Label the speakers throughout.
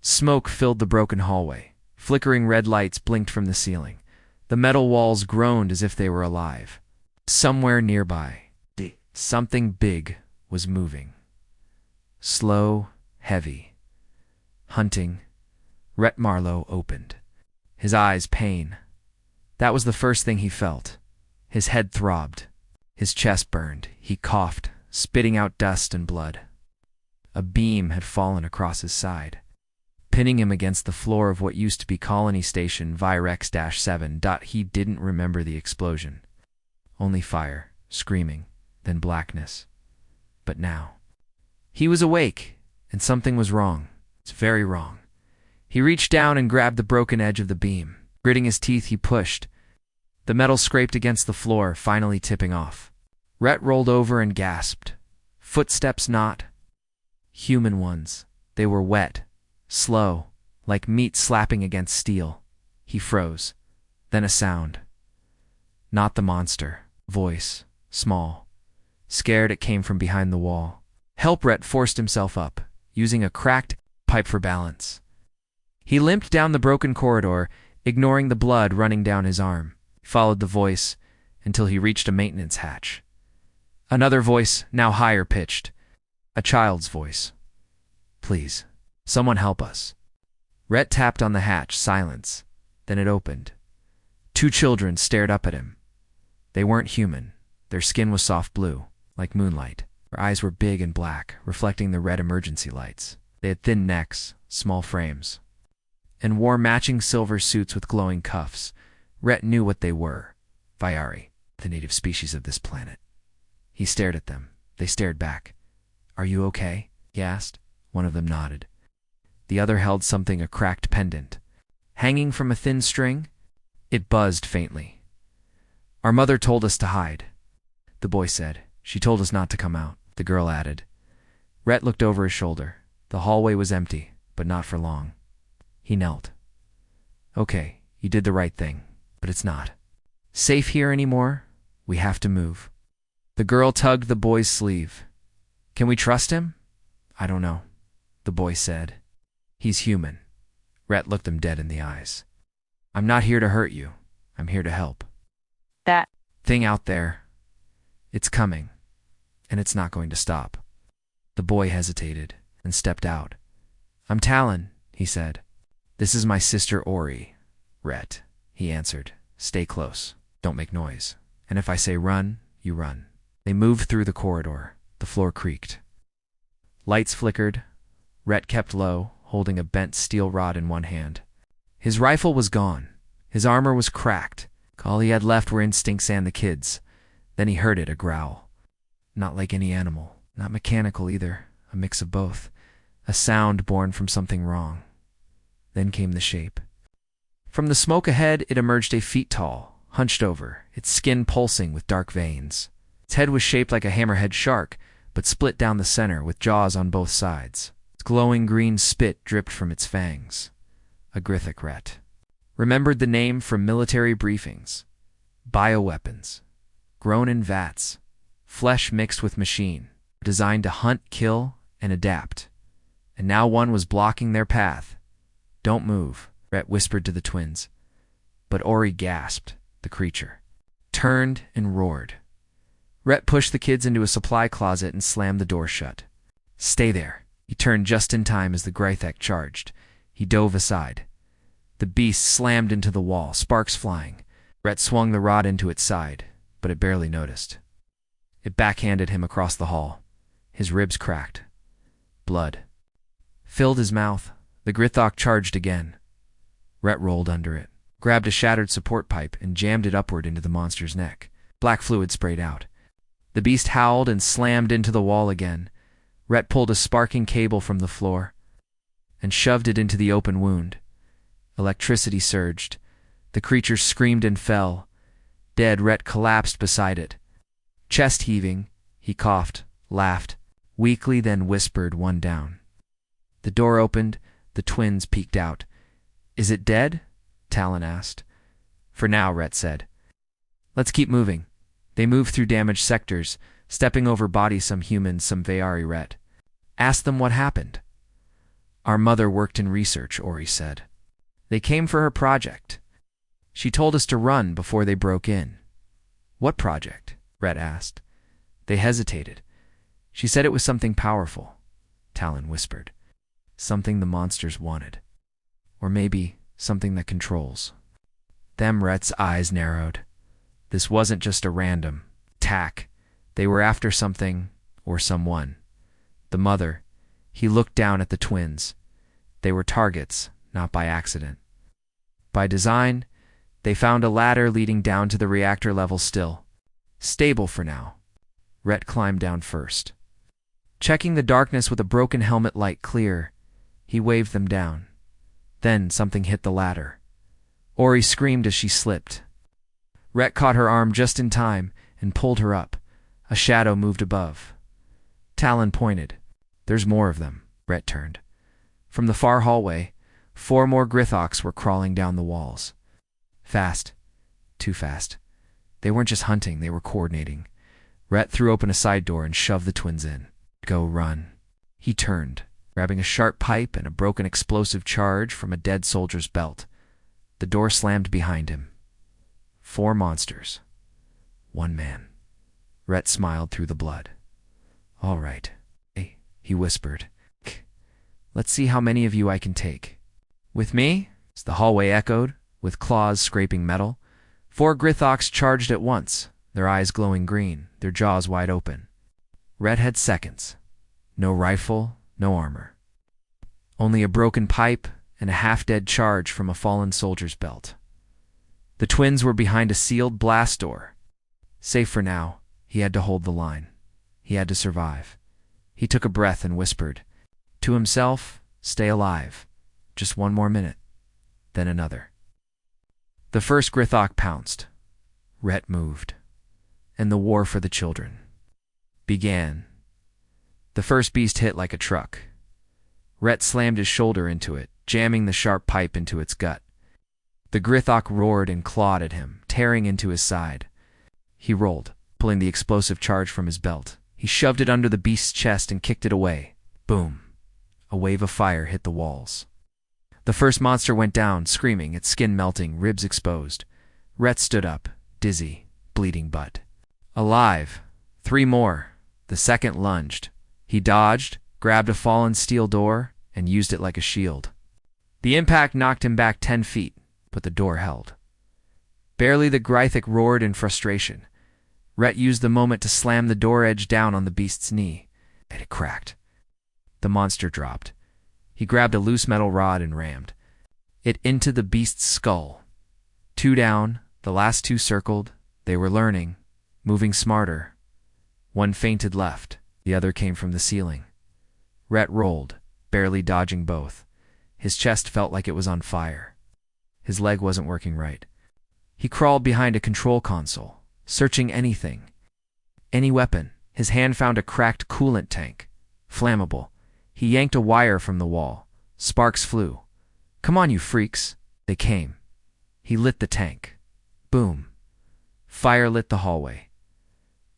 Speaker 1: Smoke filled the broken hallway. Flickering red lights blinked from the ceiling. The metal walls groaned as if they were alive. Somewhere nearby, something big was moving. Slow, heavy. Hunting. Rhett Marlowe opened. His eyes pain. That was the first thing he felt. His head throbbed. His chest burned. He coughed, spitting out dust and blood. A beam had fallen across his side, pinning him against the floor of what used to be Colony Station Virex-7. He didn't remember the explosion. Only fire, screaming, then blackness. But now, he was awake, and something was wrong. It's very wrong. He reached down and grabbed the broken edge of the beam. Gritting his teeth, he pushed. The metal scraped against the floor, finally tipping off. Rhett rolled over and gasped. Footsteps not human ones. They were wet, slow, like meat slapping against steel. He froze. Then a sound. Not the monster. Voice. Small. Scared, it came from behind the wall. Help! Rhett forced himself up, using a cracked pipe for balance. He limped down the broken corridor, ignoring the blood running down his arm. He followed the voice until he reached a maintenance hatch. Another voice, now higher pitched. A child's voice. Please, someone help us. Rhett tapped on the hatch. Silence. Then it opened. Two children stared up at him. They weren't human. Their skin was soft blue, like moonlight. Their eyes were big and black, reflecting the red emergency lights. They had thin necks, small frames, and wore matching silver suits with glowing cuffs. Rhett knew what they were. Viari, the native species of this planet. He stared at them. They stared back. Are you okay? He asked. One of them nodded. The other held something, a cracked pendant. Hanging from a thin string, it buzzed faintly. Our mother told us to hide, the boy said. She told us not to come out, the girl added. Rhett looked over his shoulder. The hallway was empty, but not for long. He knelt. Okay, you did the right thing, but it's not safe here anymore. We have to move. The girl tugged the boy's sleeve. Can we trust him? I don't know, the boy said. He's human. Rhett looked him dead in the eyes. I'm not here to hurt you. I'm here to help.
Speaker 2: That
Speaker 1: thing out there, it's coming, and it's not going to stop. The boy hesitated and stepped out. I'm Talon, he said. This is my sister Ori. Rhett, he answered. Stay close. Don't make noise. And if I say run, you run. They moved through the corridor. The floor creaked. Lights flickered. Rhett kept low, holding a bent steel rod in one hand. His rifle was gone. His armor was cracked. All he had left were instincts and the kids. Then he heard it, a growl. Not like any animal. Not mechanical either. A mix of both. A sound born from something wrong. Then came the shape. From the smoke ahead, it emerged 8 feet tall, hunched over, its skin pulsing with dark veins. Its head was shaped like a hammerhead shark, but split down the center with jaws on both sides. Its glowing green spit dripped from its fangs. A Grythik. Rhett remembered the name from military briefings. Bioweapons. Grown in vats. Flesh mixed with machine. Designed to hunt, kill, and adapt. And now one was blocking their path. Don't move, Rhett whispered to the twins. But Ori gasped. The creature turned and roared. Rhett pushed the kids into a supply closet and slammed the door shut. Stay there. He turned just in time as the Grythik charged. He dove aside. The beast slammed into the wall, sparks flying. Rhett swung the rod into its side, but it barely noticed. It backhanded him across the hall. His ribs cracked. Blood filled his mouth. The Grythik charged again. Rhett rolled under it, grabbed a shattered support pipe, and jammed it upward into the monster's neck. Black fluid sprayed out. The beast howled and slammed into the wall again. Rhett pulled a sparking cable from the floor and shoved it into the open wound. Electricity surged. The creature screamed and fell. Dead, Rhett collapsed beside it. Chest heaving, he coughed, laughed, weakly, then whispered, one down. The door opened. The twins peeked out. Is it dead? Talon asked. For now, Rhett said. Let's keep moving. They moved through damaged sectors, stepping over bodies, some humans, some Viari. Rhett asked them what happened. Our mother worked in research, Ori said. They came for her project. She told us to run before they broke in. What project? Rhett asked. They hesitated. She said it was something powerful, Talon whispered. Something the monsters wanted. Or maybe something that controls. Then Rhett's eyes narrowed. This wasn't just a random attack. They were after something or someone. The mother. He looked down at the twins. They were targets, not by accident. By design, they found a ladder leading down to the reactor level still. Stable for now. Rhett climbed down first. Checking the darkness with a broken helmet light clear, he waved them down. Then something hit the ladder. Ori screamed as she slipped. Rhett caught her arm just in time and pulled her up. A shadow moved above. Talon pointed. There's more of them. Rhett turned. From the far hallway, 4 more Grithox were crawling down the walls. Fast. Too fast. They weren't just hunting, they were coordinating. Rhett threw open a side door and shoved the twins in. Go run. He turned, grabbing a sharp pipe and a broken explosive charge from a dead soldier's belt. The door slammed behind him. 4 monsters. 1 man. Rhett smiled through the blood. All right. Hey, he whispered. Let's see how many of you I can take. With me? The hallway echoed, with claws scraping metal. 4 Grithox charged at once, their eyes glowing green, their jaws wide open. Rhett had seconds. No rifle, no armor. Only a broken pipe and a half-dead charge from a fallen soldier's belt. The twins were behind a sealed blast door. Safe for now, he had to hold the line. He had to survive. He took a breath and whispered. To himself, stay alive. Just 1 more minute. Then another. The first Grithox pounced. Rhett moved. And the war for the children began. The first beast hit like a truck. Rhett slammed his shoulder into it, jamming the sharp pipe into its gut. The Grithox roared and clawed at him, tearing into his side. He rolled, pulling the explosive charge from his belt. He shoved it under the beast's chest and kicked it away. Boom. A wave of fire hit the walls. The first monster went down, screaming, its skin melting, ribs exposed. Rhett stood up, dizzy, bleeding butt. Alive. 3 more. The second lunged. He dodged, grabbed a fallen steel door, and used it like a shield. The impact knocked him back 10 feet, but the door held. Barely the Grithox roared in frustration. Rhett used the moment to slam the door edge down on the beast's knee, and it cracked. The monster dropped. He grabbed a loose metal rod and rammed it into the beast's skull. 2 down, the last 2 circled. They were learning, moving smarter. 1 fainted left, the other came from the ceiling. Rhett rolled, barely dodging both. His chest felt like it was on fire. His leg wasn't working right. He crawled behind a control console, searching anything. Any weapon. His hand found a cracked coolant tank. Flammable. He yanked a wire from the wall. Sparks flew. Come on, you freaks. They came. He lit the tank. Boom. Fire lit the hallway.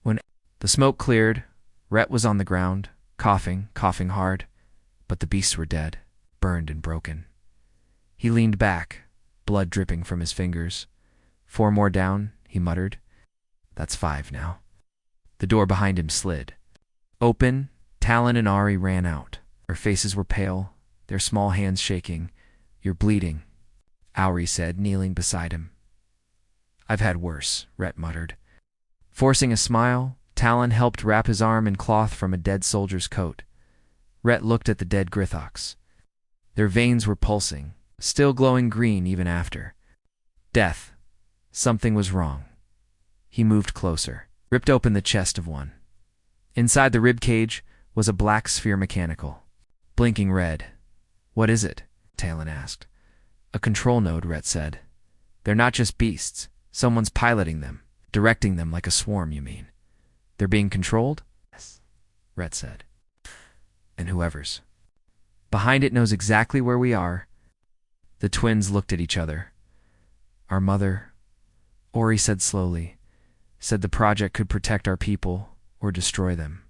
Speaker 1: When the smoke cleared, Rhett was on the ground, coughing hard, but the beasts were dead, burned and broken. He leaned back, blood dripping from his fingers. 4 more down, he muttered. That's 5 now. The door behind him slid. Open, Talon and Ari ran out. Their faces were pale, their small hands shaking. You're bleeding, Ari said, kneeling beside him. I've had worse, Rhett muttered. Forcing a smile, Talon helped wrap his arm in cloth from a dead soldier's coat. Rhett looked at the dead Grithox. Their veins were pulsing, still glowing green even after. Death. Something was wrong. He moved closer, ripped open the chest of one. Inside the rib cage was a black sphere mechanical, blinking red. What is it? Talon asked. A control node, Rhett said. They're not just beasts. Someone's piloting them, directing them like a swarm, you mean. They're being controlled? Yes, Rhett said. And whoever's behind it knows exactly where we are. The twins looked at each other. Our mother, Ori said slowly, said the project could protect our people or destroy them.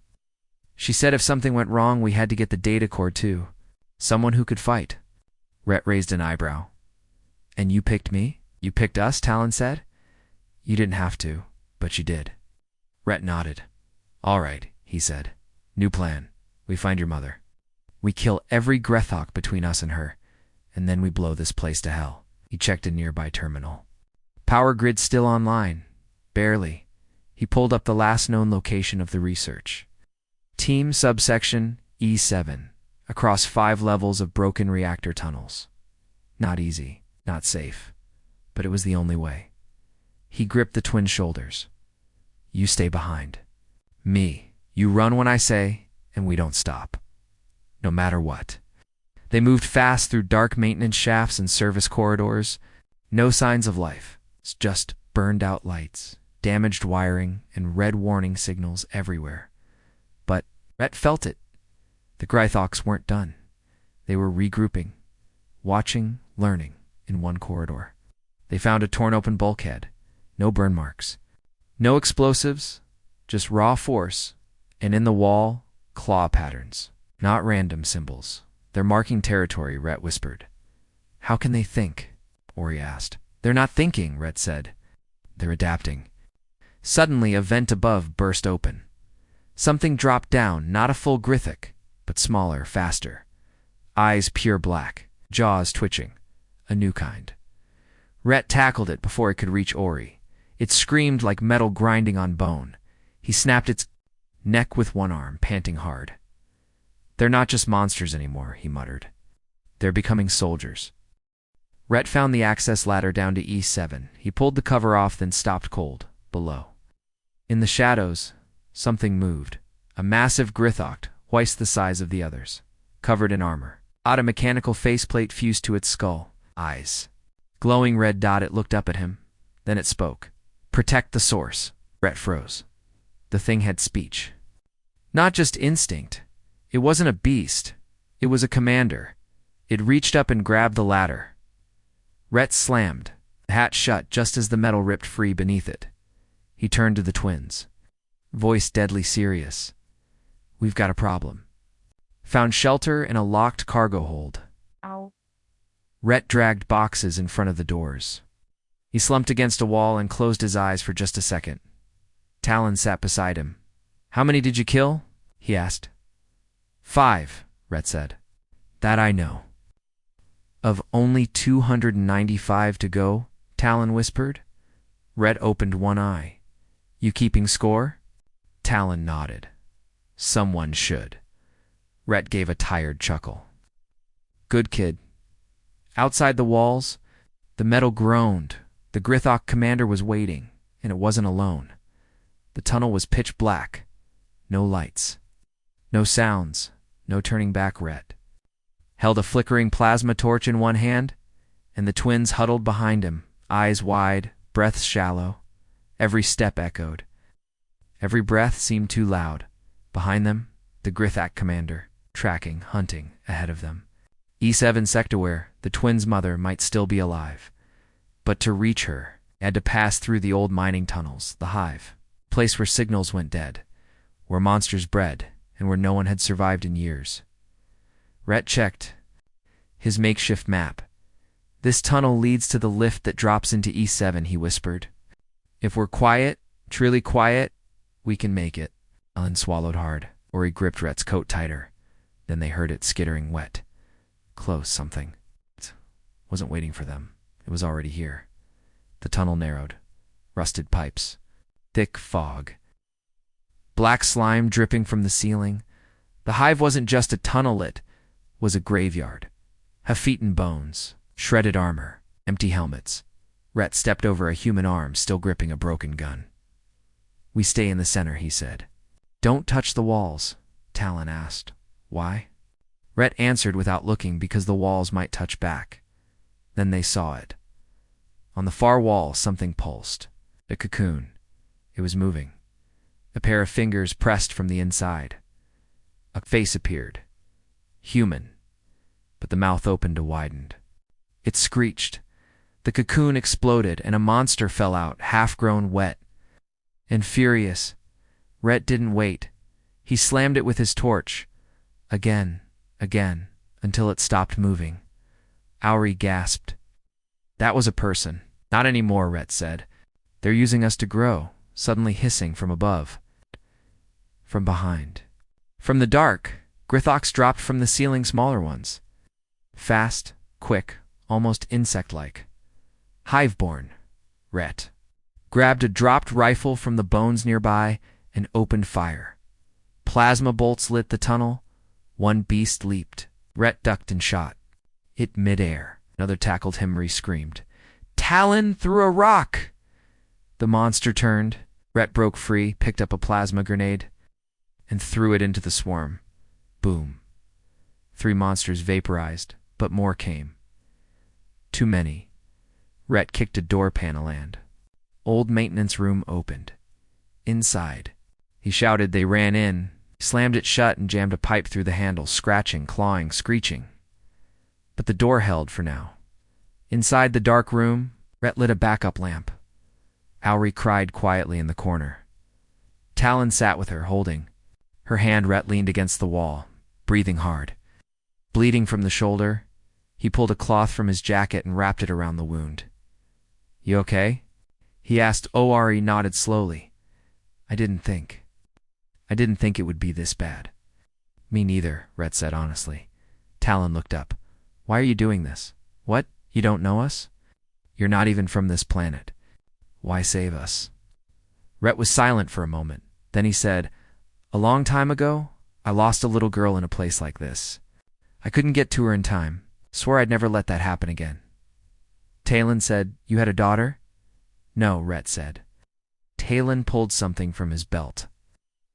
Speaker 1: She said if something went wrong, we had to get the data core too. Someone who could fight. Rhett raised an eyebrow. And you picked me? You picked us, Talon said. You didn't have to, but you did. Rhett nodded. All right, he said. New plan. We find your mother. We kill every Grethok between us and her, and then we blow this place to hell. He checked a nearby terminal. Power grid still online. Barely. He pulled up the last known location of the research. Team subsection E7, across 5 levels of broken reactor tunnels. Not easy, not safe, but it was the only way. He gripped the twins' shoulders. You stay behind. Me, you run when I say, and we don't stop. No matter what. They moved fast through dark maintenance shafts and service corridors. No signs of life, just burned-out lights, damaged wiring, and red warning signals everywhere. But Rhett felt it. The Grythoks weren't done. They were regrouping, watching, learning, in one corridor. They found a torn-open bulkhead. No burn marks. No explosives, just raw force, and in the wall, claw patterns. Not random symbols. They're marking territory, Rhett whispered. How can they think? Ori asked. They're not thinking, Rhett said. They're adapting. Suddenly, a vent above burst open. Something dropped down, not a full Grythok, but smaller, faster. Eyes pure black, jaws twitching. A new kind. Rhett tackled it before it could reach Ori. It screamed like metal grinding on bone. He snapped its neck with one arm, panting hard. They're not just monsters anymore, he muttered. They're becoming soldiers. Rhett found the access ladder down to E7. He pulled the cover off, then stopped cold, below. In the shadows, something moved. A massive Grythok, twice the size of the others, covered in armor. A mechanical faceplate fused to its skull. Eyes. Glowing red dot, it looked up at him. Then it spoke. Protect the source. Rhett froze. The thing had speech. Not just instinct. It wasn't a beast. It was a commander. It reached up and grabbed the ladder. Rhett slammed, the hatch shut just as the metal ripped free beneath it. He turned to the twins. Voice deadly serious. We've got a problem. Found shelter in a locked cargo hold.
Speaker 2: Ow.
Speaker 1: Rhett dragged boxes in front of the doors. He slumped against a wall and closed his eyes for just a second. Talon sat beside him. How many did you kill? He asked. 5, Rhett said. That I know. Of only 295 to go, Talon whispered. Rhett opened one eye. You keeping score? Talon nodded. Someone should. Rhett gave a tired chuckle. Good kid. Outside the walls, the metal groaned. The Grythok commander was waiting, and it wasn't alone. The tunnel was pitch black. No lights. No sounds. No turning back. Rhett held a flickering plasma torch in one hand, and the twins huddled behind him, eyes wide, breaths shallow. Every step echoed. Every breath seemed too loud. Behind them, the Grythok commander, tracking, hunting, ahead of them. E7 sector where the twins' mother might still be alive. But to reach her, he had to pass through the old mining tunnels, the Hive, place where signals went dead, where monsters bred, and where no one had survived in years. Rhett checked his makeshift map. This tunnel leads to the lift that drops into E7, he whispered. If we're quiet, truly quiet, we can make it. Ellen swallowed hard, or he gripped Rhett's coat tighter. Then they heard it skittering wet. Close, something. It wasn't waiting for them. It was already here. The tunnel narrowed. Rusted pipes. Thick fog. Black slime dripping from the ceiling. The Hive wasn't just a tunnel, it was a graveyard. Half-eaten bones, shredded armor, empty helmets. Rhett stepped over a human arm still gripping a broken gun. We stay in the center, he said. Don't touch the walls, Talon asked. Why? Rhett answered without looking, because the walls might touch back. Then they saw it. On the far wall, something pulsed. A cocoon. It was moving. A pair of fingers pressed from the inside. A face appeared. Human. But the mouth opened and widened. It screeched. The cocoon exploded, and a monster fell out, half-grown, wet, and furious. Rhett didn't wait. He slammed it with his torch. Again, until it stopped moving. Auri gasped. That was a person. Not anymore, Rhett said. They're using us to grow, suddenly hissing from above. From behind. From the dark, Grithox dropped from the ceiling smaller ones. Fast, quick, almost insect-like. Hive-born. Rhett grabbed a dropped rifle from the bones nearby and opened fire. Plasma bolts lit the tunnel. One beast leaped. Rhett ducked and shot. Hit midair. Another tackled him. He screamed. Talon threw a rock! The monster turned. Rhett broke free, picked up a plasma grenade, and threw it into the swarm. Boom. 3 monsters vaporized, but more came. Too many. Rhett kicked a door panel and old maintenance room opened. Inside. He shouted. They ran in. He slammed it shut and jammed a pipe through the handle, scratching, clawing, screeching. But the door held for now. Inside the dark room, Rhett lit a backup lamp. Auri cried quietly in the corner. Talon sat with her, holding her hand. Rhett leaned against the wall, breathing hard. Bleeding from the shoulder, he pulled a cloth from his jacket and wrapped it around the wound. You okay? He asked. Auri nodded slowly. I didn't think it would be this bad. Me neither, Rhett said honestly. Talon looked up. Why are you doing this? What? You don't know us? You're not even from this planet. Why save us? Rhett was silent for a moment. Then he said, A long time ago, I lost a little girl in a place like this. I couldn't get to her in time. Swore I'd never let that happen again. Talon said, You had a daughter? No, Rhett said. Talon pulled something from his belt.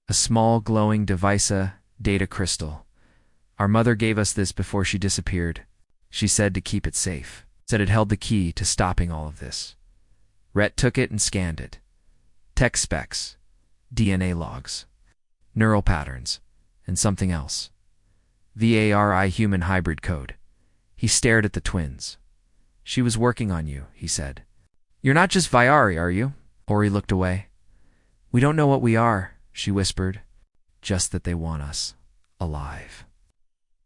Speaker 1: A small glowing device, a data crystal. Our mother gave us this before she disappeared. She said to keep it safe. Said it held the key to stopping all of this. Rhett took it and scanned it. Tech specs, DNA logs, neural patterns, and something else. VARI human hybrid code. He stared at the twins. She was working on you, he said. You're not just Viari, are you? Ori looked away. We don't know what we are, she whispered. Just that they want us. Alive.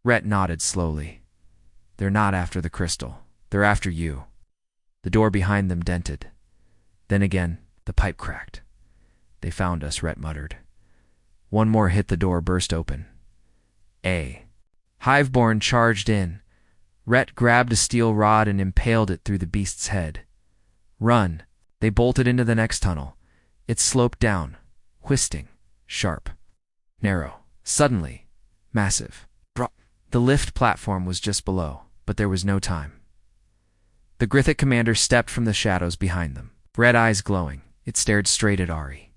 Speaker 1: Rhett nodded slowly. They're not after the crystal. They're after you. The door behind them dented. Then again, the pipe cracked. They found us, Rhett muttered. One more hit. The door burst open. Hiveborn charged in. Rhett grabbed a steel rod and impaled it through the beast's head. Run. They bolted into the next tunnel. It sloped down, twisting, sharp, narrow, suddenly, massive. The lift platform was just below, but there was no time. The Grithic commander stepped from the shadows behind them, red eyes glowing. It stared straight at Auri.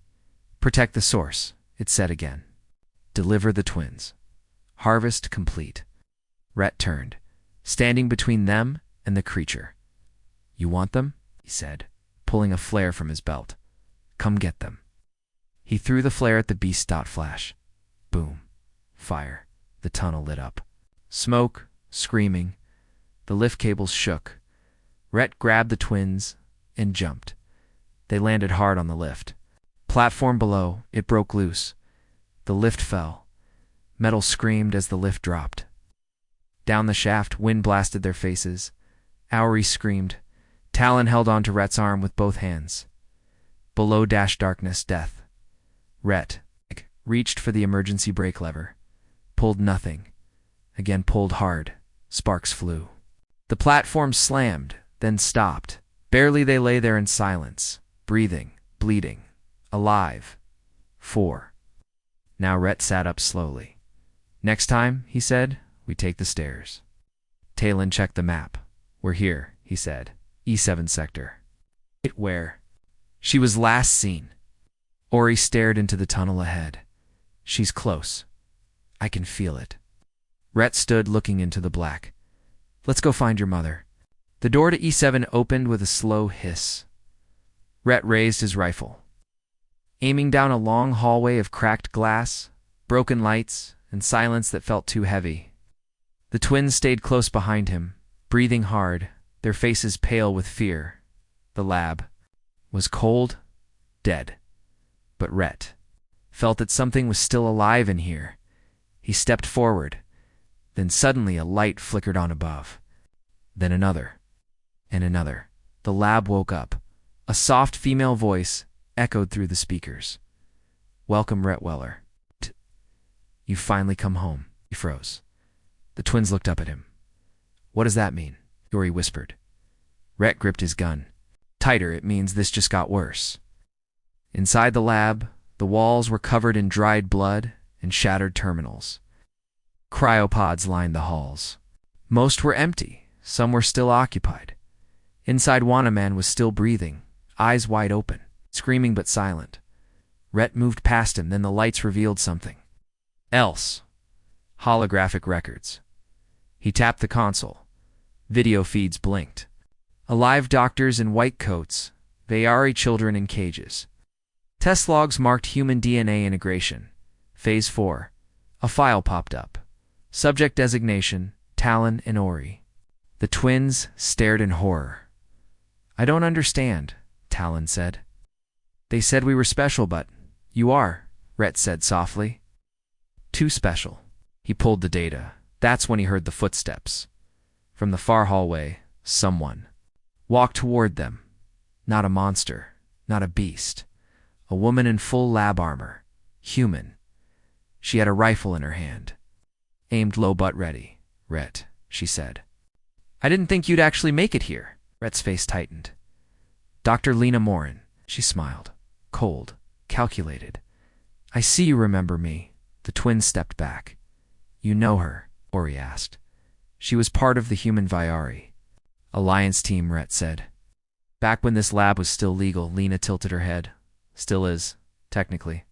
Speaker 1: Protect the source, it said again. Deliver the twins. Harvest complete. Rhett turned, standing between them and the creature. You want them? He said, pulling a flare from his belt. Come get them. He threw the flare at the beast. Flash. Boom. Fire. The tunnel lit up. Smoke, screaming. The lift cables shook. Rhett grabbed the twins and jumped. They landed hard on the lift. Platform below, it broke loose. The lift fell. Metal screamed as the lift dropped. Down the shaft, wind blasted their faces. Auri screamed. Talon held onto Rhett's arm with both hands. Below dashed darkness, death. Rhett reached for the emergency brake lever. Pulled nothing. Again pulled hard. Sparks flew. The platform slammed, then stopped. Barely they lay there in silence, breathing, bleeding, alive. 4. Now Rhett sat up slowly. Next time, he said, we take the stairs. Talon checked the map. We're here, he said. E7 sector. Where? She was last seen. Ori stared into the tunnel ahead. She's close. I can feel it. Rhett stood looking into the black. Let's go find your mother. The door to E7 opened with a slow hiss. Rhett raised his rifle. Aiming down a long hallway of cracked glass, broken lights, and silence that felt too heavy. The twins stayed close behind him, breathing hard, their faces pale with fear. The lab was cold, dead. But Rhett felt that something was still alive in here. He stepped forward. Then suddenly a light flickered on above. Then another. And another. The lab woke up. A soft female voice echoed through the speakers. "Welcome, Rhett Weller. You've finally come home." He froze. The twins looked up at him. "What does that mean?" Yori whispered. Rhett gripped his gun. "Tighter, it means this just got worse." Inside the lab, the walls were covered in dried blood and shattered terminals. Cryopods lined the halls. Most were empty, some were still occupied. Inside, Wanaman was still breathing, eyes wide open, screaming but silent. Rhett moved past him, then the lights revealed something else. Holographic records. He tapped the console. Video feeds blinked. Alive doctors in white coats, Vayari children in cages. Test logs marked human DNA integration. Phase 4. A file popped up. Subject designation, Talon and Ori. The twins stared in horror. "I don't understand," Talon said. "They said we were special, but you are," Rhett said softly. "Too special." He pulled the data. That's when he heard the footsteps. From the far hallway, someone walked toward them. Not a monster, not a beast. A woman in full lab armor. Human. She had a rifle in her hand. "Aimed low but ready, Rhett," she said. "I didn't think you'd actually make it here." Rhett's face tightened. "Dr. Lena Morin," she smiled. Cold, calculated. "I see you remember me." The twins stepped back. "You know her?" Ori asked. "She was part of the human Vayari." "Alliance team," Rhett said. "Back when this lab was still legal," Lena tilted her head. "Still is, technically."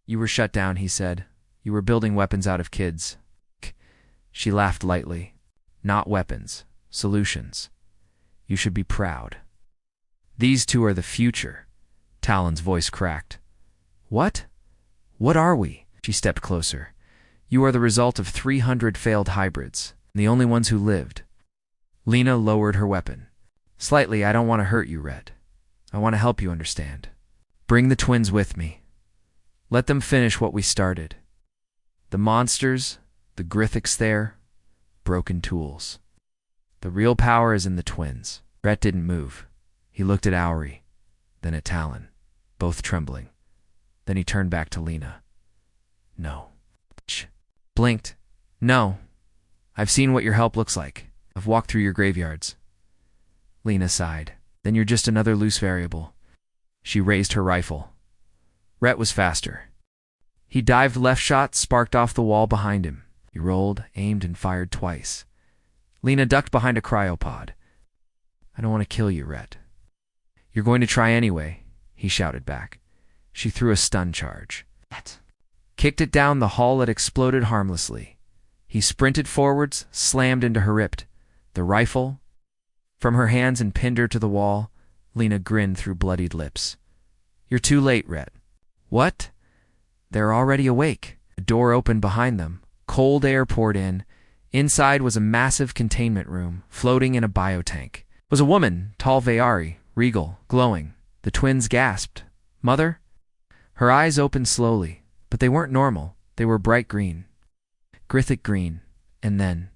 Speaker 1: "You were shut down," he said. "You were building weapons out of kids." She laughed lightly. "Not weapons, solutions. You should be proud. These two are the future." Talon's voice cracked. "What? What are we?" She stepped closer. "You are the result of 300 failed hybrids, the only ones who lived." Lena lowered her weapon. "Slightly, I don't want to hurt you, Rhett. I want to help you understand. Bring the twins with me. Let them finish what we started. The monsters, the Grithics there, broken tools. The real power is in the twins." Rhett didn't move. He looked at Ori, then at Talon, both trembling. Then he turned back to Lena. "No." She blinked. "No. I've seen what your help looks like. I've walked through your graveyards." Lena sighed. "Then you're just another loose variable." She raised her rifle. Rhett was faster. He dived left, shot sparked off the wall behind him. He rolled, aimed, and fired twice. Lena ducked behind a cryopod. "I don't want to kill you, Rhett." "You're going to try anyway," he shouted back. She threw a stun charge. Kicked it down the hall. It exploded harmlessly. He sprinted forwards, slammed into her hip. The rifle from her hands and pinned her to the wall. Lena grinned through bloodied lips. "You're too late, Rhett." "What?" "They're already awake." A door opened behind them. Cold air poured in. Inside was a massive containment room, floating in a biotank. It was a woman, tall Vayari, regal, glowing. The twins gasped. "Mother?" Her eyes opened slowly, but they weren't normal. They were bright green. Grithic green. And then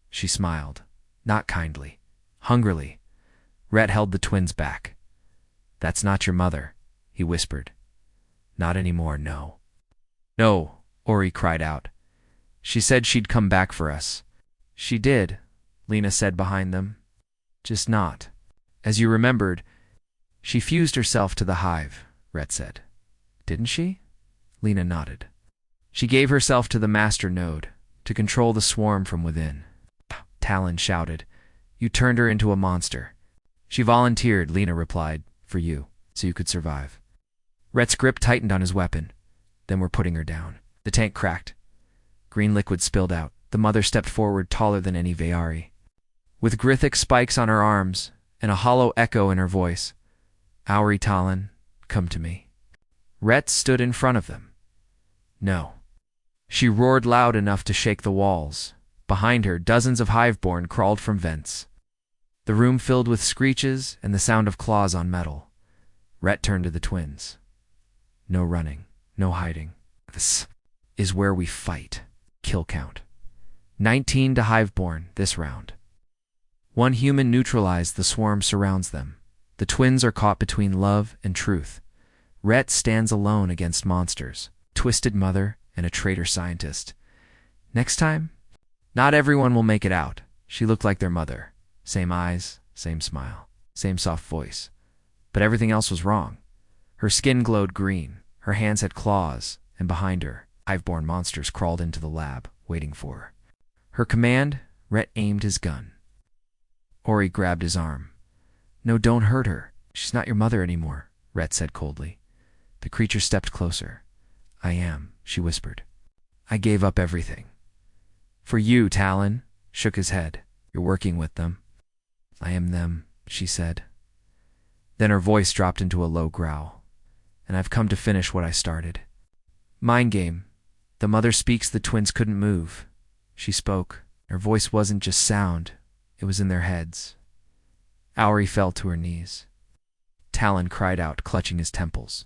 Speaker 1: she smiled. Not kindly. Hungrily. Rhett held the twins back. "That's not your mother," he whispered. "Not anymore, no." "No," Ori cried out. "She said she'd come back for us." "She did," Lena said behind them. "Just not. As you remembered, she fused herself to the Hive," Rhett said. "Didn't she?" Lena nodded. "She gave herself to the master node, to control the swarm from within." Talon shouted. "You turned her into a monster." "She volunteered," Lena replied, "for you, so you could survive." Rhett's grip tightened on his weapon. "Then we're putting her down." The tank cracked. Green liquid spilled out. The mother stepped forward, taller than any Vayari, with Grithic spikes on her arms and a hollow echo in her voice. "Ori, Talon, come to me." Rhett stood in front of them. "No." She roared loud enough to shake the walls. Behind her, dozens of Hiveborn crawled from vents. The room filled with screeches and the sound of claws on metal. Rhett turned to the twins. "No running, no hiding. This is where we fight. Kill count. 19 to Hiveborn this round. One human neutralized, the swarm surrounds them. The twins are caught between love and truth. Rhett stands alone against monsters, twisted mother and a traitor scientist. Next time, not everyone will make it out. She looked like their mother. Same eyes, same smile, same soft voice. But everything else was wrong. Her skin glowed green, her hands had claws, and behind her, Hiveborn monsters crawled into the lab, waiting for her. Her command, Rhett aimed his gun. Ori grabbed his arm. "No, don't hurt her. She's not your mother anymore," Rhett said coldly. The creature stepped closer. "I am," she whispered. "I gave up everything." "For you," Talon shook his head. "You're working with them." "I am them," she said. Then her voice dropped into a low growl. "And I've come to finish what I started." Mind game. The mother speaks, the twins couldn't move. She spoke. Her voice wasn't just sound. It was in their heads. Ori fell to her knees. Talon cried out, clutching his temples.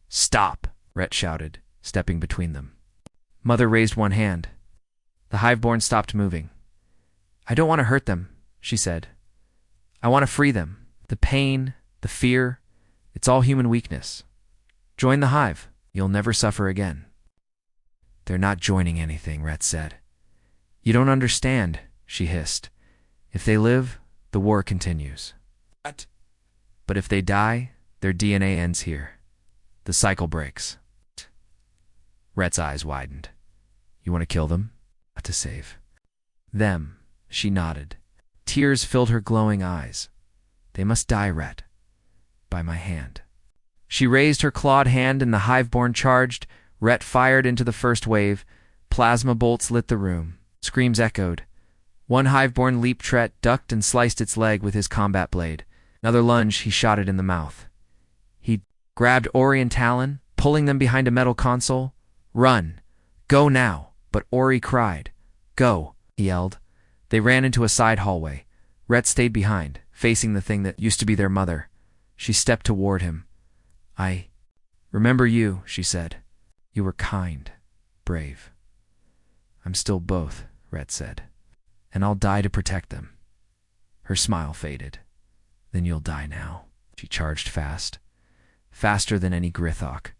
Speaker 1: "Stop!" Rhett shouted, stepping between them. Mother raised one hand. The Hiveborn stopped moving. "I don't want to hurt them," she said. "I want to free them. The pain, the fear, it's all human weakness. Join the Hive. You'll never suffer again." "They're not joining anything," Rhett said. "You don't understand," she hissed. "If they live, the war continues. What? But if they die, their DNA ends here. The cycle breaks." Rhett's eyes widened. "You want to kill them?" "Not to save them," she nodded. Tears filled her glowing eyes. "They must die, Rhett. By my hand." She raised her clawed hand and the Hiveborn charged. Rhett fired into the first wave. Plasma bolts lit the room. Screams echoed. One Hiveborn leaped. Rhett ducked and sliced its leg with his combat blade. Another lunge, he shot it in the mouth. He grabbed Ori and Talon, pulling them behind a metal console. "Run! Go now!" But Ori cried. "Go!" he yelled. They ran into a side hallway. Rhett stayed behind, facing the thing that used to be their mother. She stepped toward him. "I remember you," she said. "You were kind, brave." "I'm still both," Rhett said. "And I'll die to protect them." Her smile faded. "Then you'll die now." She charged fast. Faster than any Grithok.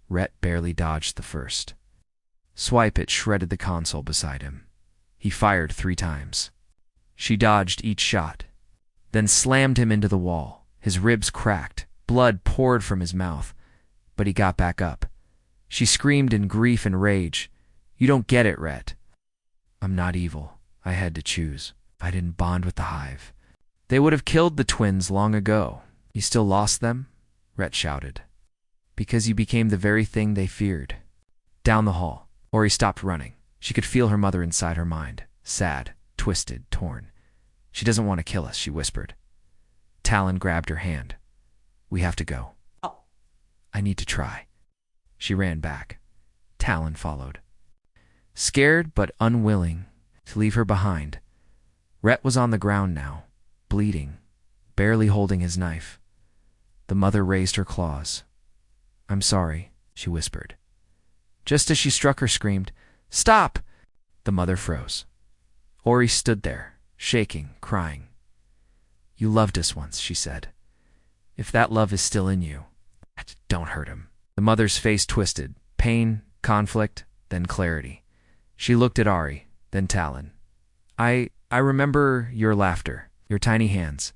Speaker 1: Rhett barely dodged the first. Swipe it shredded the console beside him. He fired 3 times. She dodged each shot, then slammed him into the wall. His ribs cracked. Blood poured from his mouth. But he got back up. She screamed in grief and rage. "You don't get it, Rhett. I'm not evil. I had to choose. I didn't bond with the Hive. They would have killed the twins long ago. You still lost them?" Rhett shouted. "Because you became the very thing they feared." Down the hall, Ori stopped running. She could feel her mother inside her mind. Sad, twisted, torn. "She doesn't want to kill us," she whispered. Talon grabbed her hand. "We have to go." "Oh." "I need to try." She ran back. Talon followed. Scared but unwilling to leave her behind, Rhett was on the ground now, bleeding, barely holding his knife. The mother raised her claws. "I'm sorry," she whispered. Just as she struck her, screamed, "Stop!" The mother froze. Ori stood there, shaking, crying. "You loved us once," she said. "If that love is still in you, don't hurt him." The mother's face twisted. Pain, conflict, then clarity. She looked at Ori, then Talon. I remember your laughter, your tiny hands.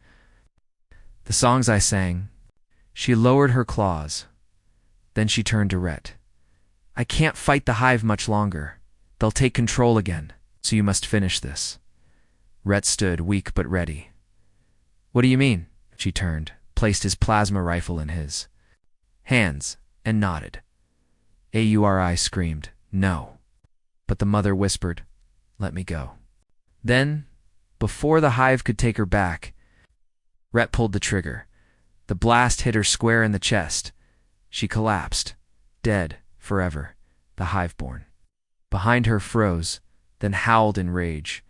Speaker 1: The songs I sang." She lowered her claws. Then she turned to Rhett. "I can't fight the Hive much longer. They'll take control again, so you must finish this." Rhett stood, weak but ready. "What do you mean?" She turned, placed his plasma rifle in his hands, and nodded. Auri screamed, "No." But the mother whispered, "Let me go." Then, before the Hive could take her back, Rhett pulled the trigger. The blast hit her square in the chest. She collapsed, dead forever, the Hiveborn. Behind her froze, then howled in rage.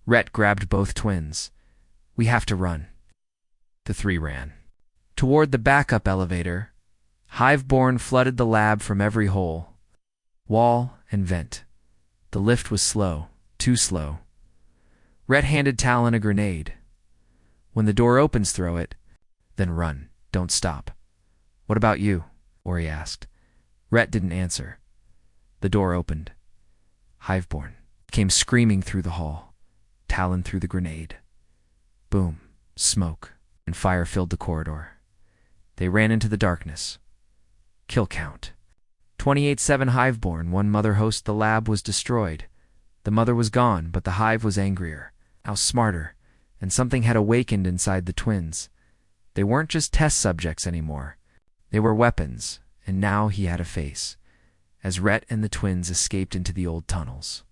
Speaker 1: Rhett grabbed both twins. "We have to run." The 3 ran. Toward the backup elevator, Hiveborn flooded the lab from every hole, wall, and vent. The lift was slow, Too slow. Rhett handed Talon a grenade. When the door opens, throw it. Then run. Don't stop. What about you? Ori asked. Rhett didn't answer. The door opened. Hiveborn came screaming through the hall. Talon threw the grenade. Boom, smoke, and fire filled the corridor. They ran into the darkness. Kill count. 28-7 Hiveborn, one mother host. The lab was destroyed. The mother was gone, but the Hive was angrier, now smarter, and something had awakened inside the twins. They weren't just test subjects anymore. They were weapons, and now he had a face, as Rhett and the twins escaped into the old tunnels.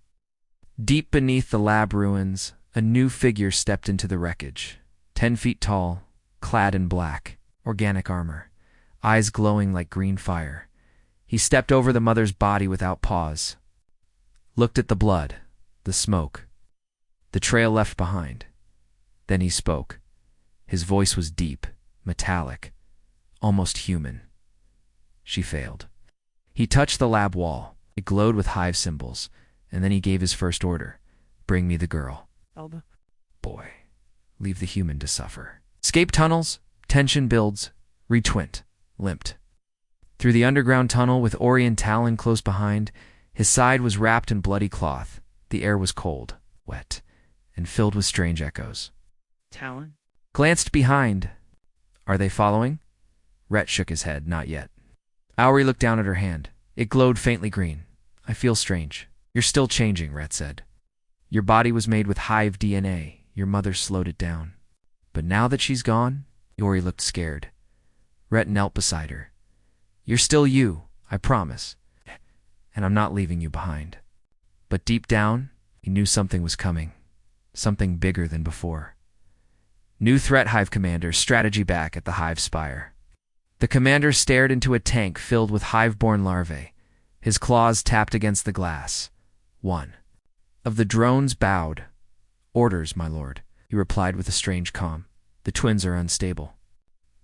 Speaker 1: Deep beneath the lab ruins, a new figure stepped into the wreckage. 10 feet tall, clad in black, organic armor, eyes glowing like green fire. He stepped over the mother's body without pause, looked at the blood, the smoke, the trail left behind. Then he spoke. His voice was deep, metallic, almost human. She failed. He touched the lab wall. It glowed with Hive symbols, and then he gave his first order. Bring me the girl.
Speaker 2: Elba.
Speaker 1: Boy, leave the human to suffer. Escape tunnels, tension builds, retwint, limped. Through the underground tunnel with Ori and Talon close behind, his side was wrapped in bloody cloth. The air was cold, wet, and filled with strange echoes.
Speaker 2: Talon?
Speaker 1: Glanced behind. Are they following? Rhett shook his head. Not yet. Ori looked down at her hand. It glowed faintly green. I feel strange. You're still changing, Rhett said. Your body was made with Hive DNA. Your mother slowed it down. But now that she's gone, Ori looked scared. Rhett knelt beside her. You're still you, I promise. And I'm not leaving you behind. But deep down, he knew something was coming. Something bigger than before. New threat, Hive Commander. Strategy back at the Hive Spire. The commander stared into a tank filled with Hive-born larvae. His claws tapped against the glass. One of the drones bowed. Orders, my lord, he replied with a strange calm. The twins are unstable.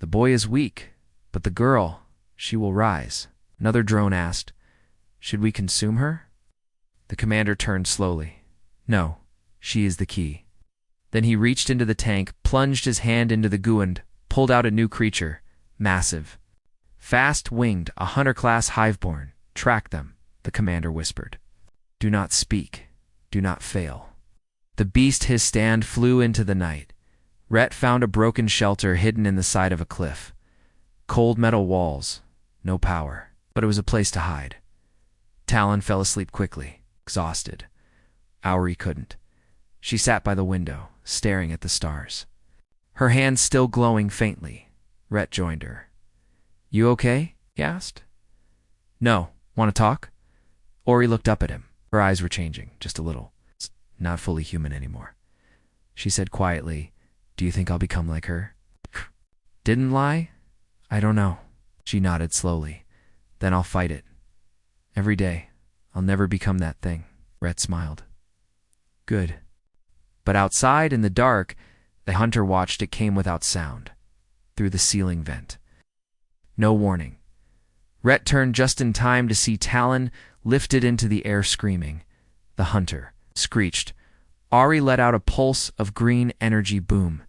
Speaker 1: The boy is weak, but the girl, she will rise. Another drone asked, should we consume her? The commander turned slowly. No, she is the key. Then he reached into the tank, plunged his hand into the goo and pulled out a new creature, massive. Fast-winged, a hunter-class Hiveborn. Track them, the commander whispered. Do not speak. Do not fail. The beast his stand flew into the night. Rhett found a broken shelter hidden in the side of a cliff. Cold metal walls, no power, but it was a place to hide. Talon fell asleep quickly, exhausted. Ori couldn't. She sat by the window, staring at the stars. Her hands still glowing faintly. Rhett joined her. You okay? He asked. No. Want to talk? Ori looked up at him. Her eyes were changing, just a little. Not fully human anymore. She said quietly, do you think I'll become like her? Didn't lie? I don't know. She nodded slowly. Then I'll fight it. Every day. I'll never become that thing. Rhett smiled. Good. But outside in the dark, the hunter watched. It came without sound. Through the ceiling vent. No warning. Rhett turned just in time to see Talon lifted into the air screaming. The hunter screeched. Ori let out a pulse of green energy. Boom.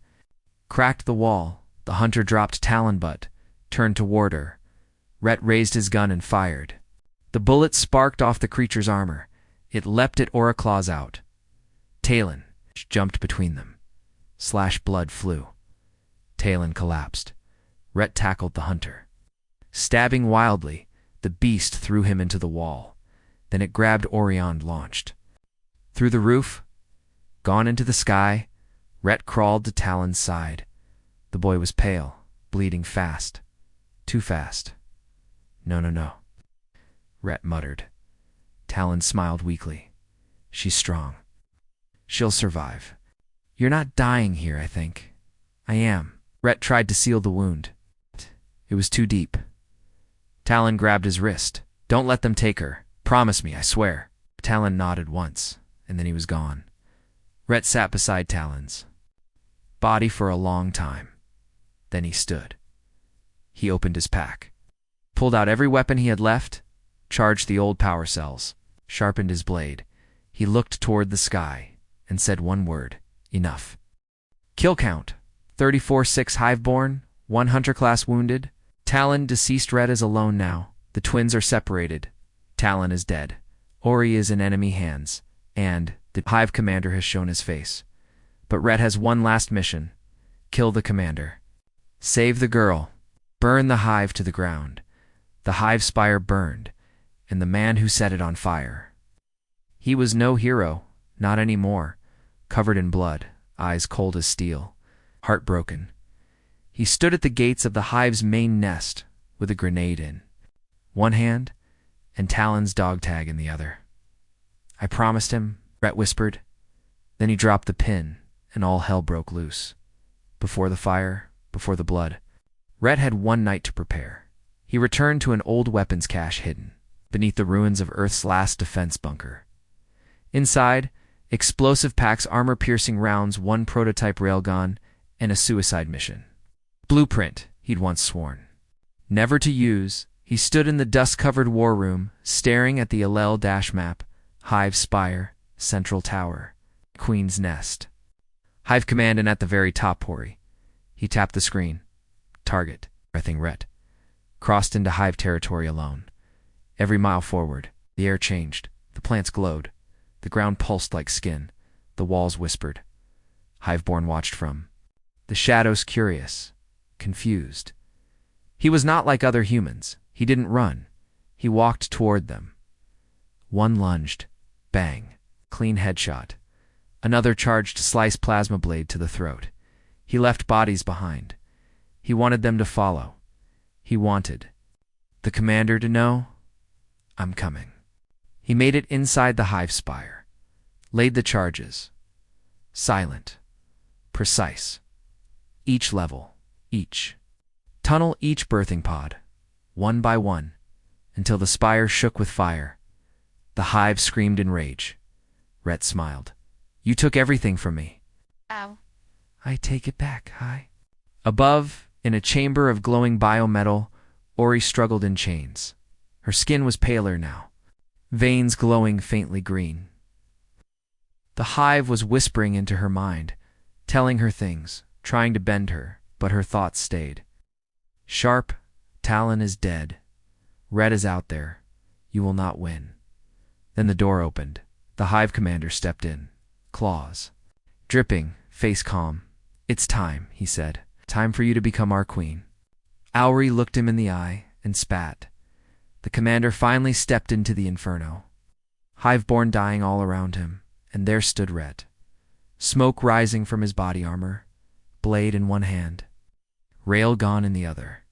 Speaker 1: Cracked the wall. The hunter dropped Talon but turned toward her. Rhett raised his gun and fired. The bullet sparked off the creature's armor. It leapt at Ori, claws out. Talon jumped between them. Slash blood flew. Talon collapsed. Rhett tackled the hunter. Stabbing wildly, the beast threw him into the wall. Then it grabbed Ori and launched. Through the roof, gone into the sky, Rhett crawled to Talon's side. The boy was pale, bleeding fast. Too fast. No. Rhett muttered. Talon smiled weakly. She's strong. She'll survive. You're not dying here, I think. I am. Rhett tried to seal the wound. It was too deep. Talon grabbed his wrist. Don't let them take her. Promise me, I swear. Talon nodded once, and then he was gone. Rhett sat beside Talon's body for a long time. Then he stood. He opened his pack, pulled out every weapon he had left, charged the old power cells, sharpened his blade. He looked toward the sky and said one word, enough. Kill count, 34-6 Hiveborn, 1 Hunter class wounded. Talon deceased. Rhett is alone now. The twins are separated. Talon is dead. Ori is in enemy hands, and the Hive commander has shown his face. But Rhett has one last mission. Kill the commander. Save the girl. Burn the Hive to the ground. The Hive spire burned, and the man who set it on fire. He was no hero, not anymore, covered in blood, eyes cold as steel, heartbroken. He stood at the gates of the Hive's main nest with a grenade in one hand and Talon's dog tag in the other. I promised him, Rhett whispered. Then he dropped the pin, and all hell broke loose. Before the fire, before the blood, Rhett had one night to prepare. He returned to an old weapons cache hidden beneath the ruins of Earth's last defense bunker. Inside, explosive packs, armor-piercing rounds, one prototype railgun, and a suicide mission. Blueprint, he'd once sworn. Never to use, he stood in the dust-covered war room, staring at the Allel dash map, Hive spire, central tower, Queen's nest. Hive command, and at the very top, Ori. He tapped the screen. Target, breathing Rhett. Crossed into Hive territory alone. Every mile forward, the air changed. The plants glowed. The ground pulsed like skin. The walls whispered. Hiveborn watched from the shadows, curious, confused. He was not like other humans. He didn't run. He walked toward them. One lunged. Bang. Clean headshot. Another charged to slice plasma blade to the throat. He left bodies behind. He wanted them to follow. He wanted the commander to know, I'm coming. He made it inside the Hive spire. Laid the charges. Silent. Precise. Each level. Each tunnel, each birthing pod. One by one. Until the spire shook with fire. The Hive screamed in rage. Rhett smiled. You took everything from me.
Speaker 2: Ow.
Speaker 1: I take it back, Hi. Above, in a chamber of glowing biometal, Ori struggled in chains. Her skin was paler now, veins glowing faintly green. The Hive was whispering into her mind, telling her things, trying to bend her, but her thoughts stayed. Sharp, Talon is dead. Rhett is out there. You will not win. Then the door opened. The Hive commander stepped in. Claws. Dripping, face calm. It's time, he said. Time for you to become our queen. Ori looked him in the eye and spat. The commander finally stepped into the inferno. Hiveborn dying all around him, and there stood Rhett. Smoke rising from his body armor, blade in one hand, railgun in the other.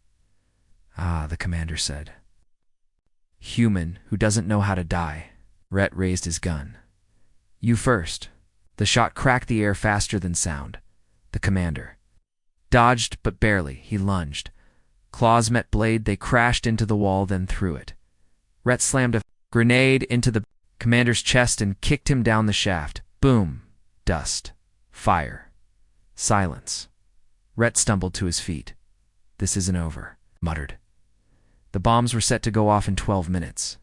Speaker 1: Ah, the commander said. Human who doesn't know how to die. Rhett raised his gun. You first. The shot cracked the air faster than sound. The commander dodged, but barely. He lunged. Claws met blade. They crashed into the wall, then through it. Rhett slammed a grenade into the commander's chest and kicked him down the shaft. Boom. Dust. Fire. Silence. Rhett stumbled to his feet. This isn't over, muttered. The bombs were set to go off in 12 minutes.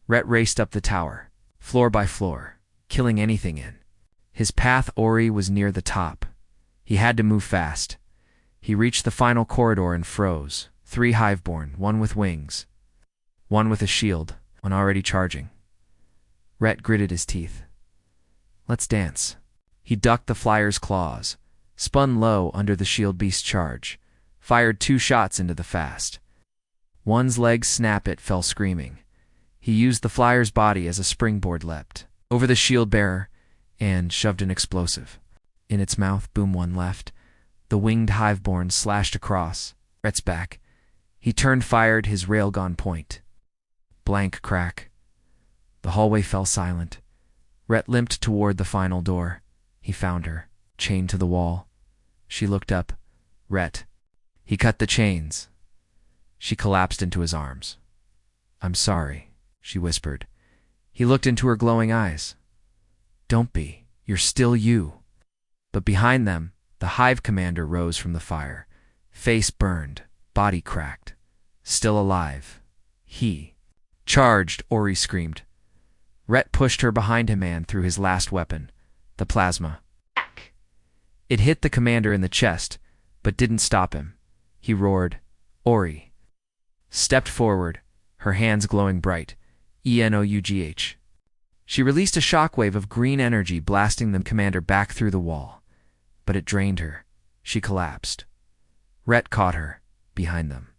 Speaker 1: Rhett raced up the tower, floor by floor, killing anything in his path. Ori was near the top. He had to move fast. He reached the final corridor and froze. 3 Hiveborn, one with wings, one with a shield, one already charging. Rhett gritted his teeth. Let's dance. He ducked the flyer's claws, spun low under the shield beast's charge, fired 2 shots into the fast. One's legs snapped. It fell screaming. He used the flyer's body as a springboard, leapt over the shield bearer, and shoved an explosive. In its mouth, boom, one left. The winged Hiveborn slashed across Rhett's back. He turned, fired his railgun point. Blank crack. The hallway fell silent. Rhett limped toward the final door. He found her, chained to the wall. She looked up. Rhett. He cut the chains. She collapsed into his arms. I'm sorry, she whispered. He looked into her glowing eyes. Don't be. You're still you. But behind them, the Hive commander rose from the fire. Face burned, body cracked. Still alive. He charged, Ori screamed. Rhett pushed her behind him and threw his last weapon, the plasma. It hit the commander in the chest, but didn't stop him. He roared, "Ori!" Stepped forward, her hands glowing bright, ENOUGH. She released a shockwave of green energy, blasting the commander back through the wall. But it drained her. She collapsed. Rhett caught her, behind them.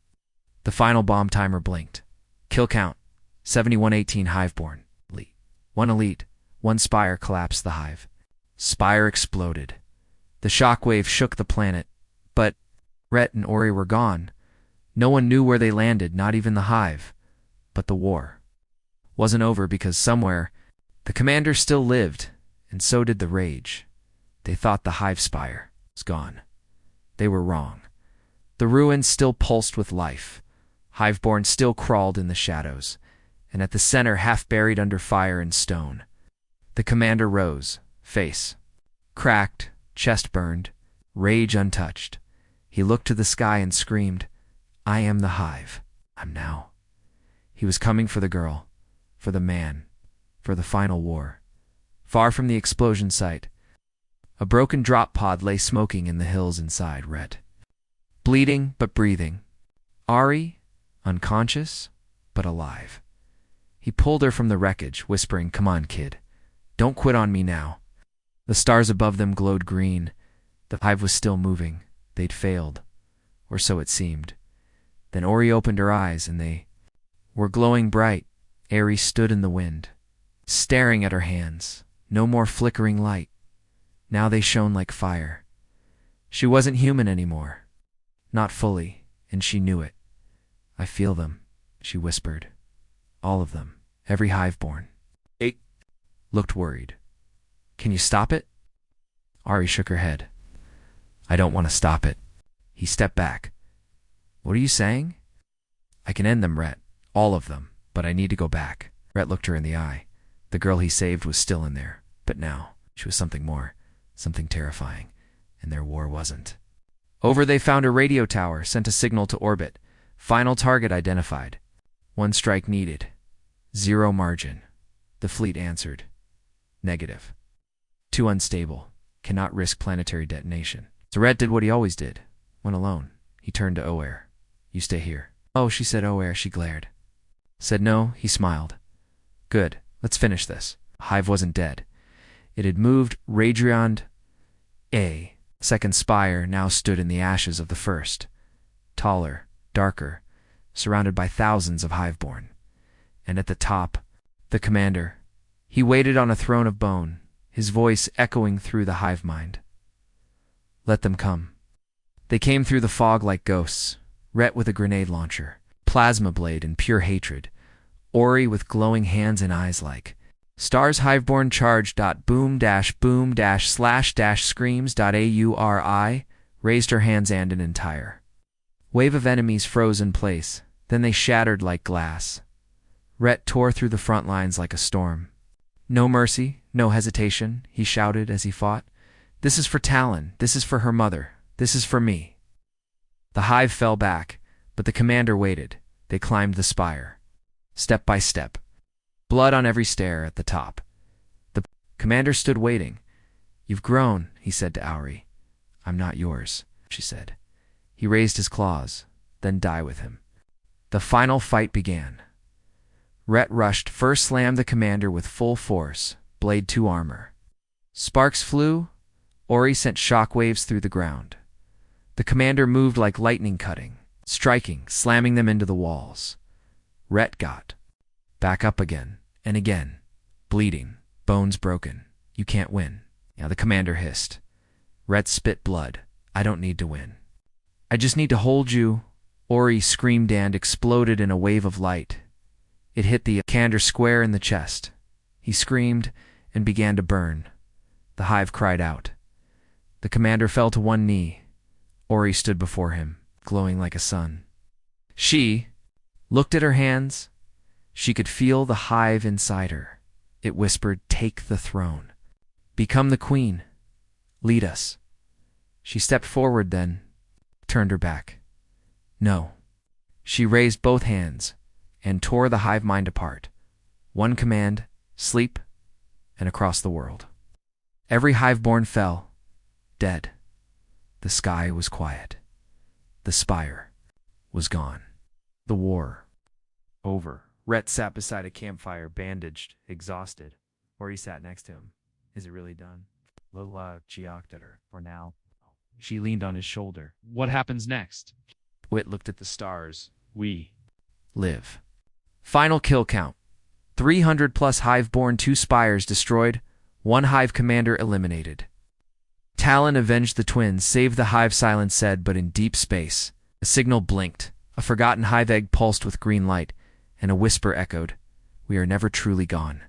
Speaker 1: The final bomb timer blinked. Kill count, 7118 Hiveborn. Elite. 1 elite, 1 spire collapsed the Hive. Spire exploded. The shockwave shook the planet, but Rhett and Ori were gone. No one knew where they landed, not even the Hive. But the war wasn't over, because somewhere the commander still lived, and so did the rage. They thought the Hive spire was gone. They were wrong. The ruins still pulsed with life. Hiveborn still crawled in the shadows, and at the center, half buried under fire and stone, the commander rose, face cracked, chest burned, rage untouched. He looked to the sky and screamed, "I am the Hive. I'm now." He was coming for the girl, for the man, for the final war. Far from the explosion site, a broken drop pod lay smoking in the hills inside Rhett. Bleeding but breathing. Ari, unconscious but alive. He pulled her from the wreckage, whispering, "Come on, kid. Don't quit on me now." The stars above them glowed green. The Hive was still moving. They'd failed, or so it seemed. Then Ori opened her eyes, and they were glowing bright. Ari stood in the wind, staring at her hands. No more flickering light. Now they shone like fire. She wasn't human anymore. Not fully, and she knew it. "I feel them," she whispered. "All of them. Every Hiveborn." It looked worried. "Can you stop it?" Ari shook her head. "I don't want to stop it." He stepped back. "What are you saying?" "I can end them, Rhett. All of them. But I need to go back." Rhett looked her in the eye. The girl he saved was still in there. But now, she was something more. Something terrifying. And their war wasn't. Over they found a radio tower, sent a signal to orbit. Final target identified. 1 strike needed. 0 margin. The fleet answered. Negative. Too unstable. Cannot risk planetary detonation. So Rhett did what he always did. Went alone. He turned to Oer. "You stay here." "Oh," she said. Oer, she glared. Said no, he smiled. "Good. Let's finish this." Hive wasn't dead. It had moved. Radriond A. Second spire now stood in the ashes of the first. Taller, darker, surrounded by thousands of Hiveborn. And at the top, the commander. He waited on a throne of bone, his voice echoing through the hive mind. "Let them come." They came through the fog like ghosts. Rhett with a grenade launcher, plasma blade and pure hatred. Ori with glowing hands and eyes like stars. Hiveborn charge. Boom-boom/screams.auri raised her hands, and an entire wave of enemies froze in place. Then they shattered like glass. Rhett tore through the front lines like a storm. "No mercy, no hesitation," he shouted as he fought. "This is for Talon. This is for her mother. This is for me." The Hive fell back, but the commander waited. They climbed the spire, step by step. Blood on every stair at the top. The commander stood waiting. "You've grown," he said to Auri. "I'm not yours," she said. He raised his claws, then die with him. The final fight began. Rhett rushed, first slammed the commander with full force, blade to armor. Sparks flew. Ori sent shockwaves through the ground. The commander moved like lightning, cutting, striking, slamming them into the walls. Rhett got back up again and again, bleeding, bones broken. "You can't win." Now the commander hissed. Rhett spit blood. "I don't need to win. I just need to hold you." Ori screamed and exploded in a wave of light. It hit the commander square in the chest. He screamed and began to burn. The Hive cried out. The commander fell to one knee. Ori stood before him, glowing like a sun. She looked at her hands. She could feel the Hive inside her. It whispered, "Take the throne. Become the queen. Lead us." She stepped forward, then turned her back. "No." She raised both hands and tore the Hive mind apart. One command, sleep, and across the world. Every hive-born fell, dead. The sky was quiet. The spire was gone. The war over. Rhett sat beside a campfire, bandaged, exhausted. Or he sat next to him. Is it really done? Lola geoked at her. For now. She leaned on his shoulder.
Speaker 2: What happens next?
Speaker 1: Whit looked at the stars.
Speaker 2: We
Speaker 1: Live. Final kill count. 300 plus hive-born, 2 spires destroyed, 1 hive commander eliminated. Talon avenged the twins, saved the hive, Silence said, but in deep space. A signal blinked. A forgotten hive egg pulsed with green light, and a whisper echoed, "We are never truly gone."